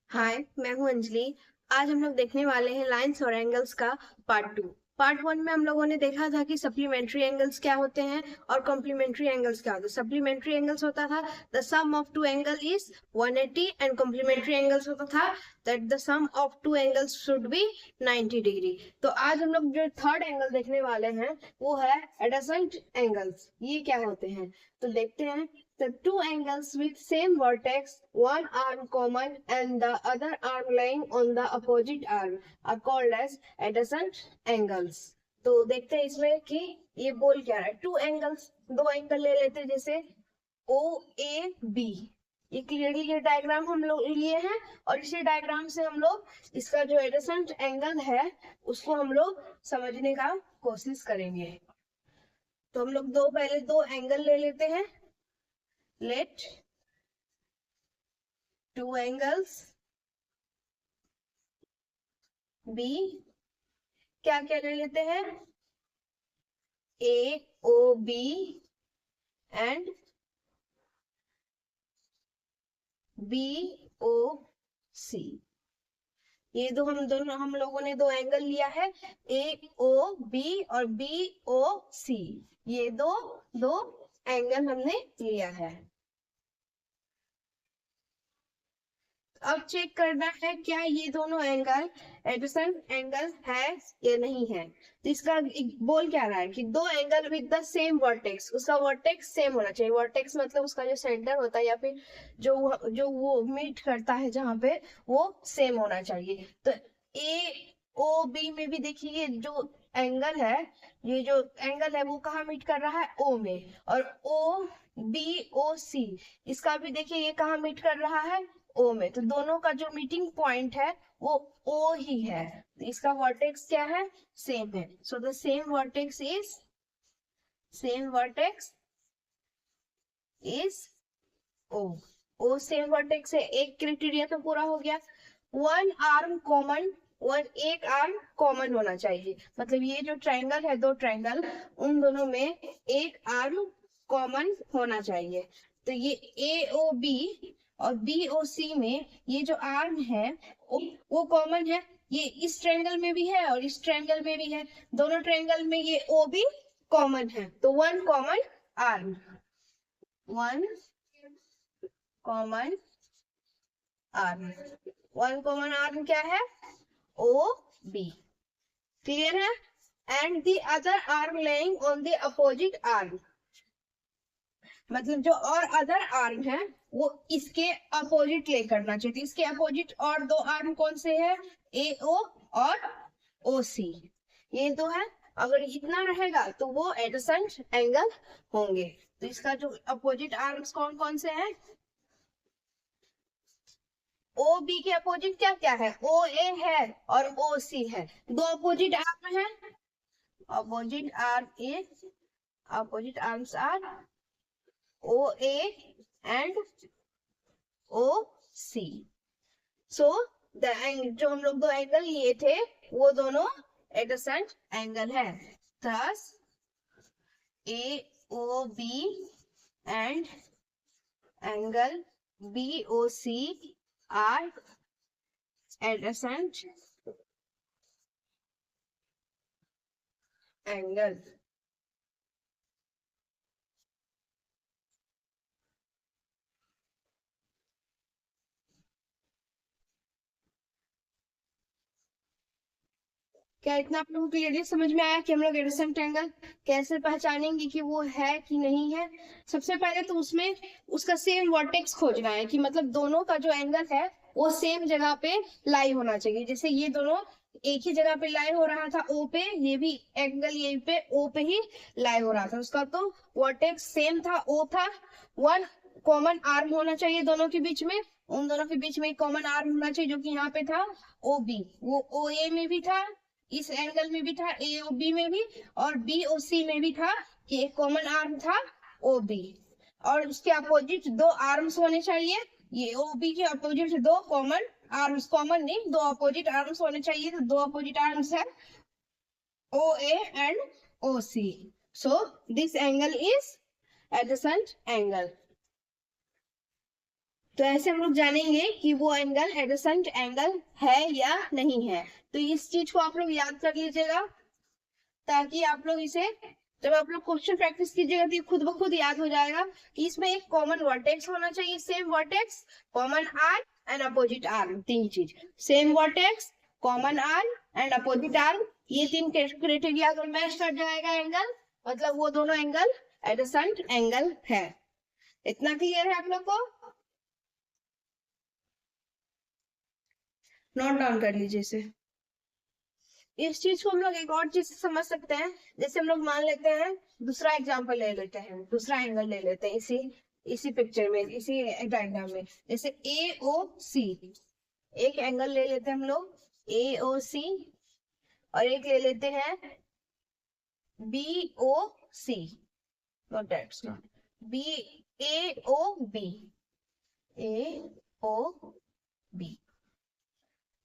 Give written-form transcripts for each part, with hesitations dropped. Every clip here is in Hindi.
हाय, मैं हूँ अंजलि। आज हम लोग देखने वाले हैं लाइंस और एंगल्स का पार्ट 2। पार्ट 1 में हम लोगों ने देखा था कि सप्लीमेंट्री एंगल्स क्या होते हैं और कॉम्प्लीमेंट्री एंगल्स क्या होते हैं। सप्लीमेंट्री एंगल्स होता था the sum of two angle is 180 and complementary angles होता था that the sum of two angles should be 90 degree. तो आज हम लोग जो थर्ड एंगल देखने वाले हैं वो है एडजेसेंट एंगल्स। ये क्या होते हैं तो देखते हैं। The two angles with same vertex, one arm common and the other arm lying on the opposite arm, are called as adjacent angles. तो देखते हैं इसमें कि ये बोल क्या रहा है। टू एंगल्स, दो एंगल ले लेते हैं, जैसे ओ ए बी। ये क्लियरली ये डायग्राम हम लोग लिए हैं और इसी डायग्राम से हम लोग इसका जो एडजेसेंट एंगल है उसको हम लोग समझने का कोशिश करेंगे। तो हम लोग पहले दो एंगल ले लेते हैं। Let two angles be, क्या क्या ले लेते हैं, A O B and B O C. ये हम लोगों ने दो एंगल लिया है, ए ओ बी और बी ओ सी। ये दो दो एंगल हमने लिया है। अब चेक करना है क्या ये दोनों एंगल एडजेसेंट एंगल है या नहीं है। तो इसका बोल क्या रहा है कि दो angle with the same vertex, उसका वर्टेक्स सेम होना चाहिए। वर्टेक्स मतलब उसका जो सेंटर होता है या फिर जो वो मीट करता है जहां पे, वो सेम होना चाहिए। तो ए ओ बी में भी देखिए जो एंगल है, ये जो एंगल है वो कहाँ मीट कर रहा है, ओ में। और ओ बी ओ सी, इसका भी देखिए ये कहाँ मीट कर रहा है, ओ में। तो दोनों का जो मीटिंग पॉइंट है वो ओ ही है। तो इसका वर्टेक्स क्या है, सेम है। So the same vertex is O. O same vertex है, एक क्राइटेरिया तो पूरा हो गया। वन आर्म कॉमन, एक आर्म कॉमन होना चाहिए। मतलब ये जो ट्रायंगल है, दो ट्रायंगल, उन दोनों में एक आर्म कॉमन होना चाहिए। तो ये ए ओ बी और बी ओ सी में ये जो आर्म है वो कॉमन है। ये इस ट्रायंगल में भी है और इस ट्रायंगल में भी है। दोनों ट्रायंगल में ये ओ बी कॉमन है। तो one common arm, one common arm, one common arm क्या है, ओ बी। क्लियर है। And the other arm laying on the opposite arm, मतलब जो और अदर आर्म है वो इसके अपोजिट ले करना चाहिए। इसके अपोजिट और दो आर्म कौन से है, ए ओ और ओ सी। ये दो है। अगर इतना रहेगा तो वो एडजेसेंट एंगल होंगे। तो इसका जो अपोजिट आर्म्स कौन कौन से हैं, ओ बी के अपोजिट क्या क्या है, ओ ए है और ओ सी है। दो अपोजिट आर्म है, opposite arm is, opposite arms are O A and O C. So the जो हम लोग दो एंगल लिए थे वो दोनों एडजेसेंट एंगल है। Thus A O B and angle B O C are adjacent angle। क्या इतना आप लोगों को क्लियरली समझ में आया कि हम लोग एडजेसेंट एंगल कैसे पहचानेंगे कि वो है कि नहीं है। सबसे पहले तो उसमें उसका सेम वर्टेक्स खोजना है कि मतलब दोनों का जो एंगल है वो सेम जगह पे लाई होना चाहिए। जैसे ये दोनों एक ही जगह पे लाई हो रहा था ओ पे, ये भी एंगल यही पे ओ पे ही लाई हो रहा था, उसका तो वर्टेक्स सेम था, ओ था। वन कॉमन आर्म होना चाहिए दोनों के बीच में, उन दोनों के बीच में एक कॉमन आर्म होना चाहिए जो कि यहाँ पे था ओ बी। वो ओ ए में भी था, इस एंगल में भी था ए ओ बी में भी, और बी ओ सी में भी था कि एक कॉमन आर्म था ओ बी। और उसके अपोजिट दो आर्म्स होने चाहिए। ये ओ बी के अपोजिट दो कॉमन आर्म्स, कॉमन नहीं, दो अपोजिट आर्म्स होने चाहिए। तो दो अपोजिट आर्म्स है O A and O C. So this angle is adjacent angle. तो ऐसे हम लोग जानेंगे कि वो एंगल एडजेसेंट एंगल है या नहीं है। तो इस चीज को आप लोग याद कर लीजिएगा, ताकि आप लोग इसे जब आप लोग क्वेश्चन प्रैक्टिस कीजिएगा तो खुद ब खुद याद हो जाएगा कि इसमें एक कॉमन वर्टेक्स होना चाहिए, same vertex, common arm and opposite arm, तीन चीज, same vertex, common arm and opposite arm, ये तीन क्राइटेरिया अगर मैच कर जाएगा एंगल, मतलब वो दोनों एंगल एडजेसेंट एंगल है। इतना क्लियर है आप लोग को? नोट डाउन कर लीजिए इसे। इस चीज को हम लोग एक और चीज से समझ सकते हैं, जैसे हम लोग मान लेते हैं, दूसरा एग्जांपल ले लेते हैं, दूसरा एंगल ले लेते हैं इसी पिक्चर में, इसी डायग्राम में, जैसे ए ओ सी, एक एंगल ले लेते हैं हम लोग ए ओ सी, और एक ले लेते हैं B O C, note that, B A O B, A O B.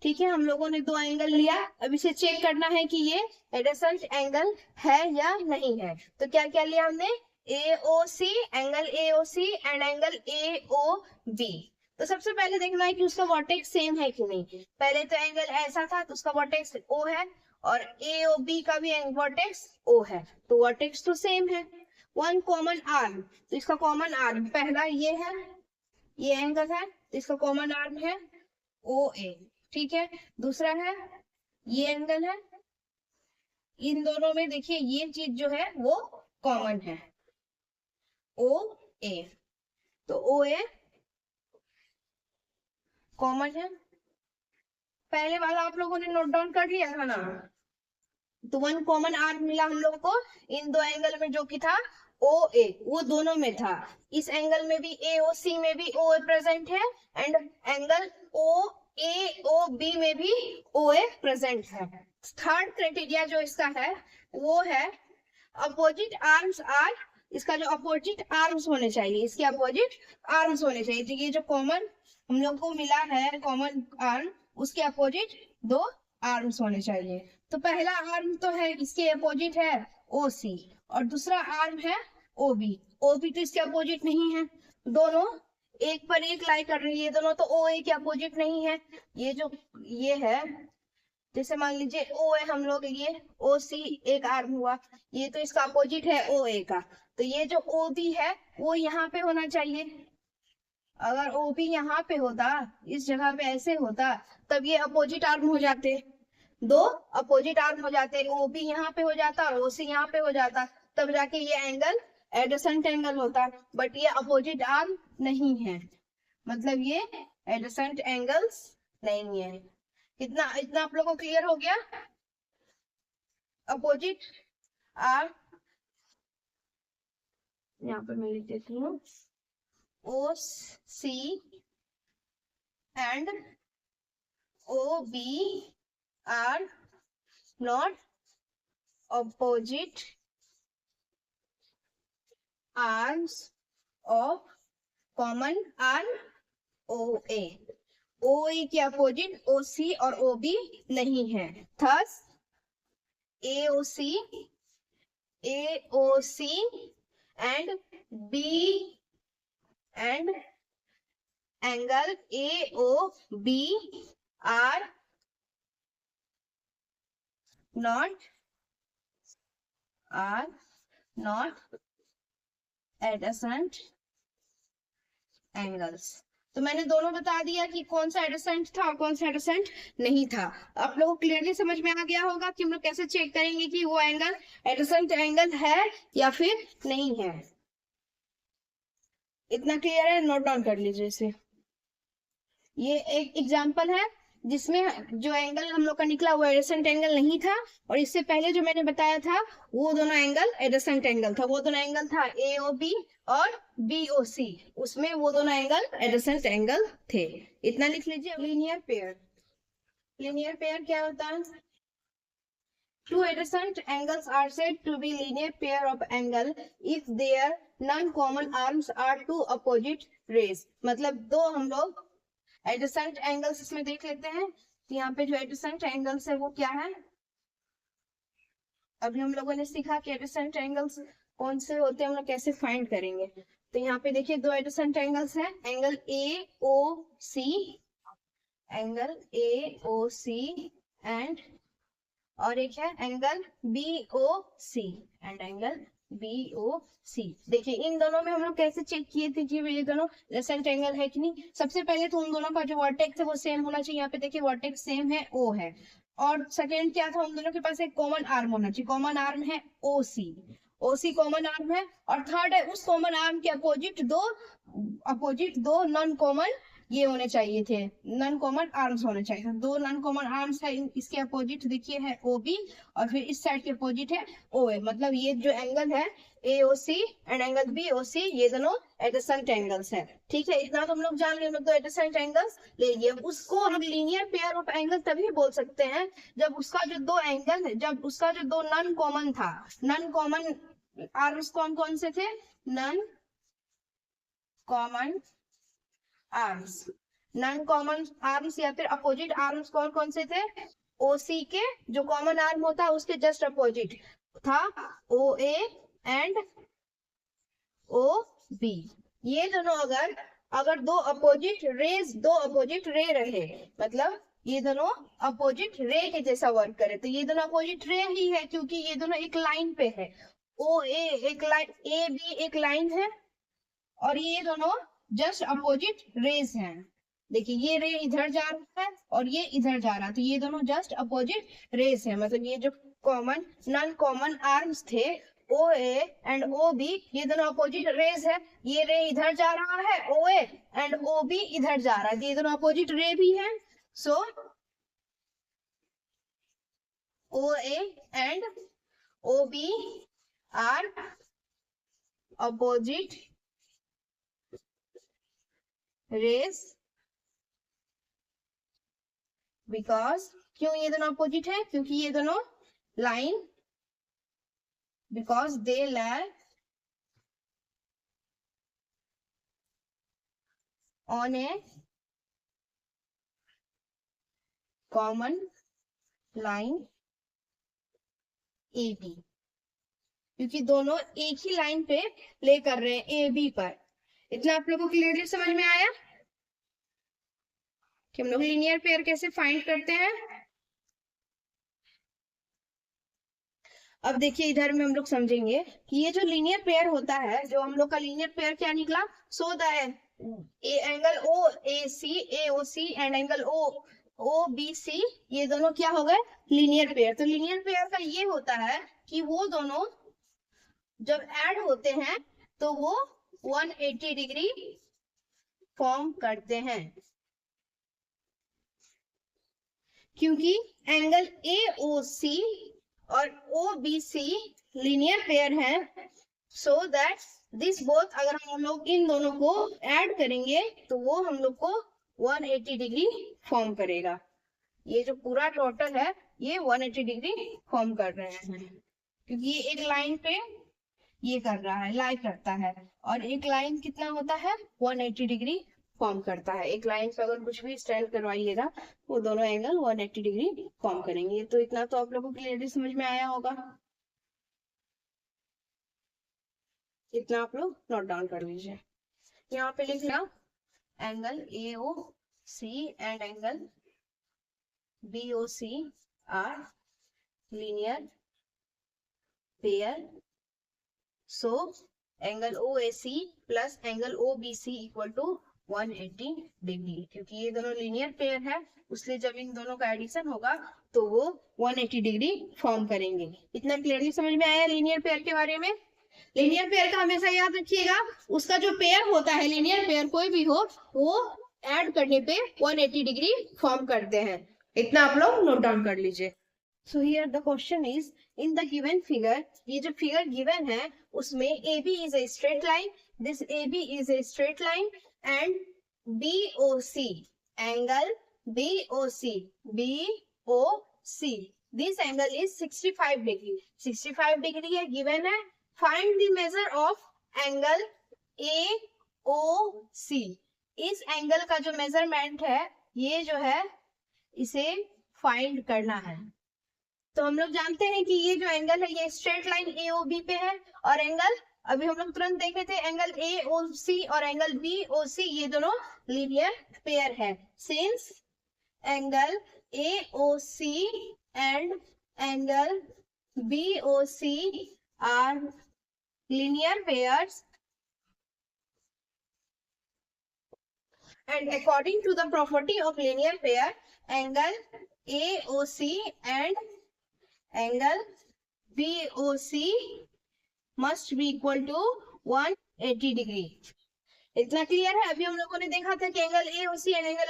ठीक है, हम लोगों ने दो एंगल लिया, अब इसे चेक करना है कि ये एडजेसेंट एंगल है या नहीं है। तो क्या क्या लिया हमने, AOC, angle AOC and angle AOB। तो सबसे पहले देखना है कि उसका वर्टेक्स सेम है कि नहीं। पहले तो एंगल ऐसा था तो उसका वर्टेक्स O है, और AOB का भी वर्टेक्स O है, तो वर्टेक्स तो सेम है। वन कॉमन आर्म, तो इसका कॉमन आर्म पहला ये है, ये एंगल है, तो इसका कॉमन आर्म है OA, ठीक है। दूसरा है ये एंगल है, इन दोनों में देखिए ये चीज जो है वो कॉमन है, OA, तो OA कॉमन है। पहले वाला आप लोगों ने नोट डाउन कर लिया था ना, तो वन कॉमन आर्म मिला हम लोगों को इन दो एंगल में, जो कि था OA, वो दोनों में था। इस एंगल में भी AOC में भी OA प्रेजेंट है, एंड एंगल AOB में भी OA प्रेजेंट है। थर्ड क्राइटेरिया जो इसका है वो है अपोजिट आर्म्स आर, इसका जो अपोजिट आर्म्स होने चाहिए, इसके अपोजिट आर्म्स होने चाहिए। तो ये जो कॉमन हम लोग को मिला है कॉमन आर्म, उसके अपोजिट दो आर्म्स होने चाहिए। तो पहला आर्म तो है, इसके अपोजिट है OC, और दूसरा आर्म है OB। OB तो इसके अपोजिट नहीं है, दोनों एक पर एक लाई कर रही है, दोनों तो OA के अपोजिट नहीं है। ये जो ये है, जैसे मान लीजिए O है हम लोग, ये OC एक आर्म हुआ, ये तो इसका अपोजिट है OA का, तो ये जो OB है वो यहाँ पे होना चाहिए। अगर OB यहाँ पे होता, इस जगह पे ऐसे होता, तब ये अपोजिट आर्म हो जाते, दो अपोजिट आर्म हो जाते, OB यहाँ पे हो जाता और OC यहाँ पे हो जाता, तब जाके ये एंगल एडजेसेंट एंगल होता। बट ये अपोजिट आर्म नहीं है, मतलब ये एडजेसेंट एंगल्स नहीं है। इतना इतना आप लोगों को क्लियर हो गया? अपोजिट आर्म यहाँ पर मैं लिख देती हूँ, OC and OB are not opposite arms of common arm OA। OA के अपोजिट OC और OB नहीं है। Thus AOC and B and angle AOB are not adjacent angles। तो मैंने दोनों बता दिया कि कौन सा एडजेसेंट था और कौन सा एडजेसेंट नहीं था। आप लोगों को क्लियरली समझ में आ गया होगा कि हम लोग कैसे चेक करेंगे कि वो एंगल एडजेसेंट एंगल है या फिर नहीं है। इतना क्लियर है? नोट डाउन कर लीजिए इसे। ये एक एग्जांपल है जिसमें जो एंगल हम लोग का निकला वो एडजेसेंट एंगल नहीं था, और इससे पहले जो मैंने बताया था वो दोनों एंगल एडजेसेंट एंगल था। वो दोनों एंगल था AOB और BOC, उसमें वो दोनों एंगल एडजेसेंट एंगल थे। इतना लिख लीजिए। लीनियर पेयर, लीनियर पेयर क्या होता है? Two adjacent angles are said to be linear pair of angle if their non-common arms are two opposite rays। मतलब दो हम लोग एडजेसेंट एंगल्स इसमें देख लेते हैं। तो यहाँ पे जो एडजेसेंट एंगल्स है वो क्या है? अभी हम लोगों ने सीखा कि एडजेसेंट एंगल्स कौन से होते हैं, हम लोग कैसे फाइंड करेंगे। तो यहाँ पे देखिए दो एडजेसेंट एंगल्स हैं, angle AOC, angle AOC and और एक है angle BOC and angle BOC। देखिए इन दोनों में हम लोग कैसे चेक किए थे कि ये दोनों एडजेसेंट एंगल है कि नहीं। सबसे पहले तो उन दोनों का जो वर्टेक्स है वो सेम होना चाहिए। यहाँ पे देखिए वर्टेक्स सेम है, O है। और सेकेंड क्या था, उन दोनों के पास एक कॉमन आर्म होना चाहिए। कॉमन आर्म है OC कॉमन आर्म है। और थर्ड है उस कॉमन आर्म के अपोजिट दो नॉन कॉमन ये होने चाहिए थे, नॉन कॉमन आर्म्स होने चाहिए। दो नॉन कॉमन आर्म्स है, इसके अपोजिट देखिए है OB और फिर इस साइड के अपोजिट है OA। मतलब ये जो एंगल है AOC एंड एंगल BOC ये दोनों एडजेसेंट एंगल्स हैं। ठीक है, इतना तो हम लोग जान लिए, हम लोग तो एडजेसेंट एंगल्स ले लिए। उसको हम लीनियर पेयर ऑफ एंगल तभी बोल सकते हैं जब उसका जो दो एंगल है, जब उसका जो दो नॉन कॉमन था। नॉन कॉमन आर्म्स कौन कौन से थे? नॉन कॉमन आर्म्स या फिर अपोजिट आर्म्स कौन कौन से थे? OC के जो कॉमन आर्म होता है उसके जस्ट अपोजिट था OA एंड OB। ये दोनों अगर दो अपोजिट रे रहे, मतलब ये दोनों अपोजिट रे के जैसा वर्क करे, तो ये दोनों अपोजिट रे ही है क्योंकि ये दोनों एक लाइन पे है। OA एक लाइन, AB एक लाइन है और ये दोनों जस्ट अपोजिट रेज हैं। देखिए ये रे इधर जा रहा है और ये इधर जा रहा है, तो ये दोनों जस्ट अपोजिट रेज है। मतलब ये जो नॉन कॉमन आर्म्स थे OA एंड OB ये दोनों अपोजिट रेज है। ये रे इधर जा रहा है OA एंड OB इधर जा रहा है, ये दोनों अपोजिट रे भी है। So OA and OB are opposite rays because, क्यों ये दोनों अपोजिट है? क्योंकि ये दोनों line, because they lie on a common line AB, क्योंकि दोनों एक ही लाइन पे प्ले कर रहे हैं AB पर। इतना आप लोगों को क्लियरली समझ में आया कि हम लोग लीनियर पेयर कैसे फाइंड करते हैं। अब देखिए इधर में हम लोग समझेंगे कि ये जो लीनियर पेयर होता है, जो हम लोग का लीनियर पेयर क्या निकला, so the angle OAC AOC and angle OBC ये दोनों क्या हो गए? Linear pair. तो लीनियर पेयर का ये होता है कि वो दोनों जब ऐड होते हैं तो वो 180 डिग्री फॉर्म करते हैं, क्योंकि एंगल AOC और OBC लीनियर पेयर है। सो दैट दिस बोथ, अगर हम लोग इन दोनों को ऐड करेंगे तो वो हम लोग को 180 डिग्री फॉर्म करेगा। ये जो पूरा टोटल है ये 180 डिग्री फॉर्म कर रहे हैं, क्योंकि ये एक लाइन पे ये कर रहा है, लाई करता है, और एक लाइन कितना होता है? 180 डिग्री फॉर्म करता है। एक लाइन पे अगर कुछ भी स्टैंड करवाइएगा वो दोनों एंगल 180 डिग्री फॉर्म करेंगे। तो इतना तो आप लोगों को क्लियरली समझ में आया होगा। इतना आप लोग नोट डाउन कर लीजिए। यहाँ पे लिख लो angle AOC and angle BOC are linear pair. So angle OAC plus angle OBC equal to 180 degree. क्योंकि ये दोनों लीनियर पेयर है इसलिए जब इन दोनों का एडिशन होगा तो वो 180 डिग्री फॉर्म करेंगे। इतना क्लियरली समझ में आया लीनियर पेयर के बारे में। लीनियर पेयर का हमेशा याद रखिएगा, उसका जो पेयर होता है लीनियर पेयर कोई भी हो वो ऐड करने पे 180 डिग्री फॉर्म करते हैं। इतना आप लोग नोट डाउन कर लीजिए। So here the question is, in the given figure, ये जो फिगर गिवन है उसमें AB is a straight line, this AB is a straight line and BOC angle BOC this angle is 65 degree. 65 degree है, गिवन है। Find the measure of angle AOC। इस एंगल का जो मेजरमेंट है ये जो है इसे फाइंड करना है। तो हम लोग जानते हैं कि ये जो एंगल है ये स्ट्रेट लाइन AOB पे है और एंगल अभी हम लोग तुरंत देखे थे एंगल AOC और एंगल BOC ये दोनों लीनियर पेयर है। Since angle AOC and angle BOC are linear pairs, and according to the property of linear pair, angle AOC and angle BOC must be equal to 180 degree. इतना क्लियर है। अभी हम लोगों ने देखा था कि angle AOC and angle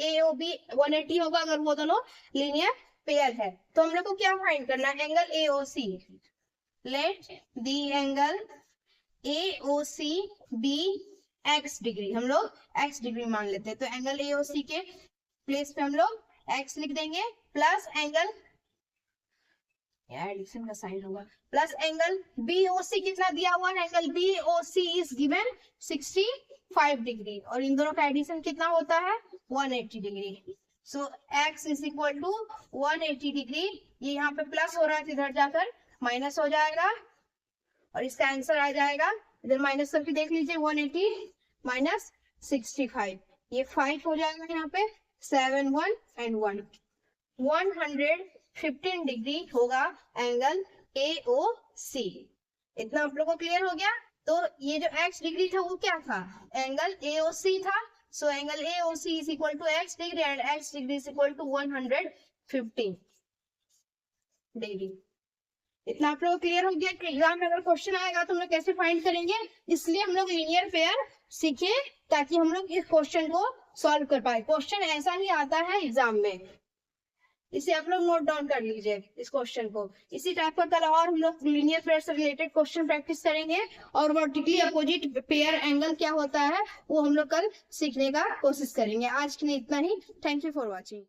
AOB 180 होगा अगर वो दोनों लीनियर पेयर है। तो हम लोग को क्या फाइंड करना है? Angle AOC, let the angle AOC be x degree, हम लोग x डिग्री मान लेते हैं। तो एंगल AOC के प्लेस पे हम लोग x लिख देंगे, प्लस एंगल एडिशन का साइन होगा, प्लस एंगल BOC कितना दिया हुआ है? Angle BOC is given 65 degree और इन दोनों का एडिशन कितना होता है? 180 degree. So x is equal to 180 degree. ये यहाँ पे प्लस हो रहा है, इधर जाकर माइनस हो जाएगा और इसका आंसर आ जाएगा, इधर माइनस करके देख लीजिए, 180 माइनस 65, ये 5 हो जाएगा यहाँ पे, 7 1 एंड 1, 115 डिग्री होगा एंगल AOC। इतना आप लोगों को क्लियर हो गया। तो ये जो x डिग्री था वो क्या था? एंगल AOC था। So angle AOC is equal to x degree and x degree is equal to 115 degree. इतना आप लोग क्लियर हो गया कि एग्जाम में अगर क्वेश्चन आएगा तो हम लोग कैसे फाइंड करेंगे। इसलिए हम लोग लीनियर पेयर सीखे ताकि हम लोग इस क्वेश्चन को सॉल्व कर पाए। क्वेश्चन ऐसा ही आता है एग्जाम में, इसे आप लोग नोट डाउन कर लीजिए इस क्वेश्चन को। इसी टाइप का कल और हम लोग लीनियर पेयर से रिलेटेड क्वेश्चन प्रैक्टिस करेंगे और वर्टिकली अपोजिट पेयर एंगल क्या होता है वो हम लोग कल सीखने का कोशिश करेंगे। आज के लिए इतना ही। Thank you for watching.